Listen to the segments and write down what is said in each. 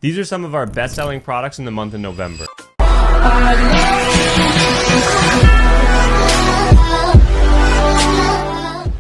These are some of our best-selling products in the month of November.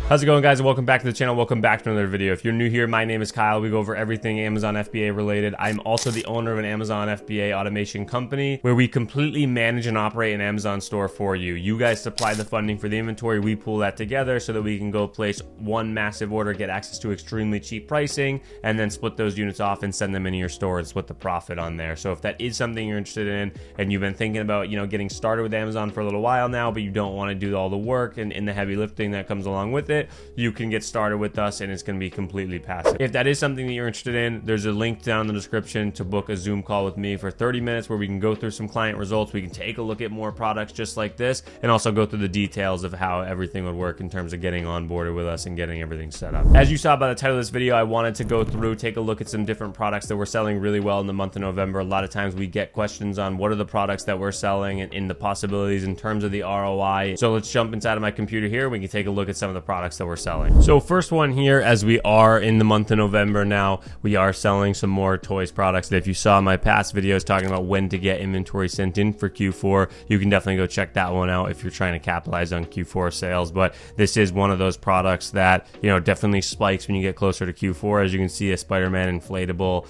How's it going, guys? And welcome back to the channel. Welcome back to another video. If you're new here, my name is Kyle. We go over everything Amazon FBA related. I'm also the owner of an Amazon FBA automation company where we completely manage and operate an Amazon store for you. You guys supply the funding for the inventory. We pull that together so that we can go place one massive order, get access to extremely cheap pricing, and then split those units off and send them into your store and split the profit on there. So if that is something you're interested in and you've been thinking about, getting started with Amazon for a little while now, but you don't want to do all the work and the heavy lifting that comes along with it, you can get started with us and it's going to be completely passive. If that is something that you're interested in, there's a link down in the description to book a Zoom call with me for 30 minutes where we can go through some client results. We can take a look at more products just like this and also go through the details of how everything would work in terms of getting onboarded with us and getting everything set up. As you saw by the title of this video, I wanted to go through, take a look at some different products that we're selling really well in the month of November. A lot of times we get questions on what are the products that we're selling and in the possibilities in terms of the ROI. So let's jump inside of my computer here. We can take a look at some of the products that we're selling. So first one here, as we are in the month of November now, we are selling some more toys products. If you saw my past videos talking about when to get inventory sent in for Q4, you can definitely go check that one out if you're trying to capitalize on Q4 sales. But this is one of those products that, definitely spikes when you get closer to Q4. As you can see, a SpiderMan Inflatable,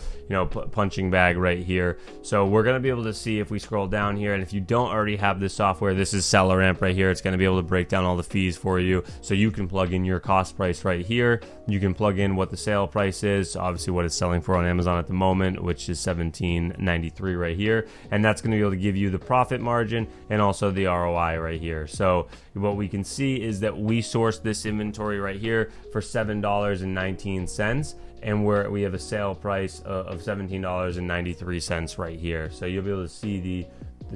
punching bag right here. So we're going to be able to see if we scroll down here, and if you don't already have this software, this is SellerAmp right here. It's going to be able to break down all the fees for you, so you can plug in your cost price right here. You can plug in what the sale price is, obviously what it's selling for on Amazon at the moment, which is $17.93 right here, and that's going to be able to give you the profit margin and also the ROI right here. So what we can see is that we sourced this inventory right here for $7.19, and we have a sale price of $17.93 right here. So you'll be able to see the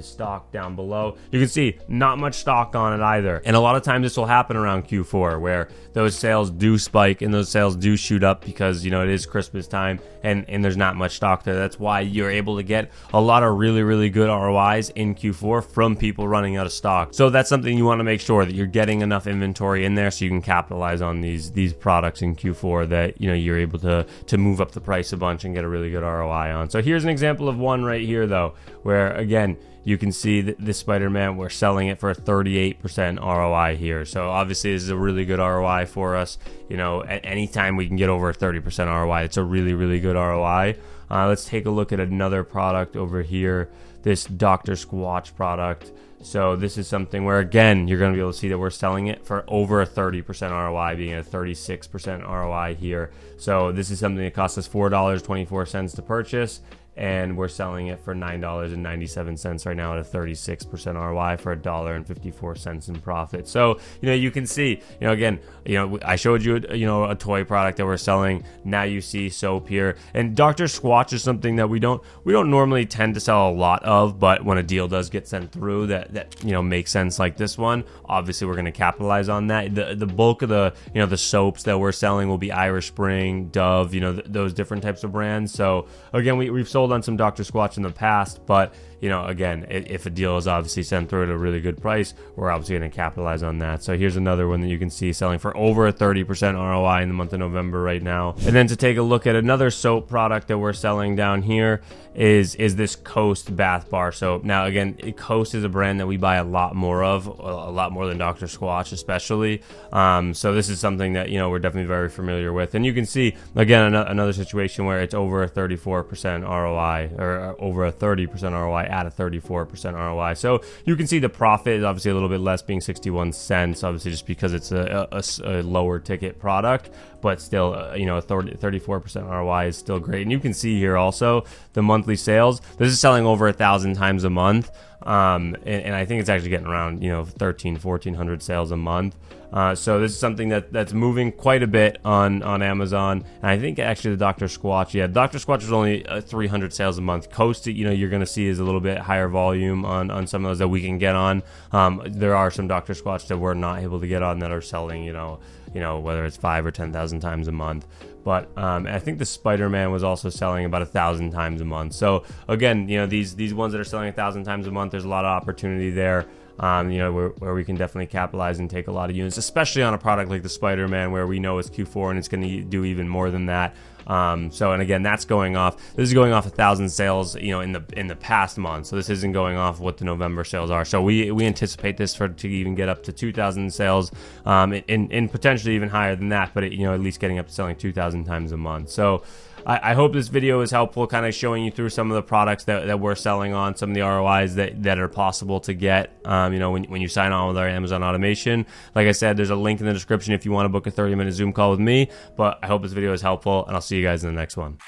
stock down below. You can see not much stock on it either. And a lot of times this will happen around Q4 where those sales do spike and those sales do shoot up because, it is Christmas time and there's not much stock there. That's why you're able to get a lot of really, really good ROIs in Q4 from people running out of stock. So that's something you want to make sure that you're getting enough inventory in there so you can capitalize on these products in Q4 that, you're able to move up the price a bunch and get a really good ROI on. So here's an example of one right here though, where again, you can see that this Spider-Man, we're selling it for a 38% ROI here. So obviously this is a really good ROI for us. At any time we can get over a 30% ROI, it's a really, really good ROI. Let's take a look at another product over here, this Dr. Squatch product. So this is something where, again, you're going to be able to see that we're selling it for over a 30% ROI, being a 36% ROI here. So this is something that costs us $4.24 to purchase, and we're selling it for $9.97 right now at a 36% ROI for $1.54 in profit. So, you can see, again, I showed you, a toy product that we're selling. Now you see soap here. And Dr. Squatch is something that we don't normally tend to sell a lot of, but when a deal does get sent through that makes sense like this one, obviously we're going to capitalize on that. The bulk of the, the soaps that we're selling will be Irish Spring, Dove, those different types of brands. So again, we've sold on some Dr. Squatch in the past, but again, if a deal is obviously sent through at a really good price, we're obviously going to capitalize on that. So here's another one that you can see selling for over a 30% ROI in the month of November right now. And then to take a look at another soap product that we're selling down here is this Coast bath bar soap. Now again, Coast is a brand that we buy a lot more of, a lot more than Dr. Squatch especially. So this is something that we're definitely very familiar with. And you can see again another situation where it's over a 34% ROI or over a 30% ROI at a 34% ROI. So you can see the profit is obviously a little bit less, being 61 cents, obviously just because it's a lower ticket product, but still, a 34% ROI is still great. And you can see here also the monthly sales. This is selling over 1,000 times a month. And I think it's actually getting around 1,400 sales a month. So this is something that's moving quite a bit on Amazon. And I think actually the Dr. Squatch, Dr. Squatch is only 300 sales a month. Coast, you're going to see is a little bit higher volume on some of those that we can get on. There are some Dr. Squatch that we're not able to get on that are selling, whether it's 5,000 or 10,000 times a month. But I think the Spider-Man was also selling about 1,000 times a month. So again, these ones that are selling 1,000 times a month, there's a lot of opportunity there. Where we can definitely capitalize and take a lot of units, especially on a product like the Spider-Man, where we know it's Q4 and it's going to do even more than that. So, and again, that's going off. This is going off 1,000 sales, you know, in the past month. So this isn't going off what the November sales are. So we anticipate this to even get up to 2,000 sales, and potentially even higher than that. But you know, at least getting up to selling 2,000 times a month. So I hope this video is helpful, kind of showing you through some of the products that we're selling on, some of the ROIs that are possible to get, you know, when you sign on with our Amazon automation. Like I said, there's a link in the description if you want to book a 30-minute Zoom call with me. But I hope this video is helpful, and I'll see you guys in the next one.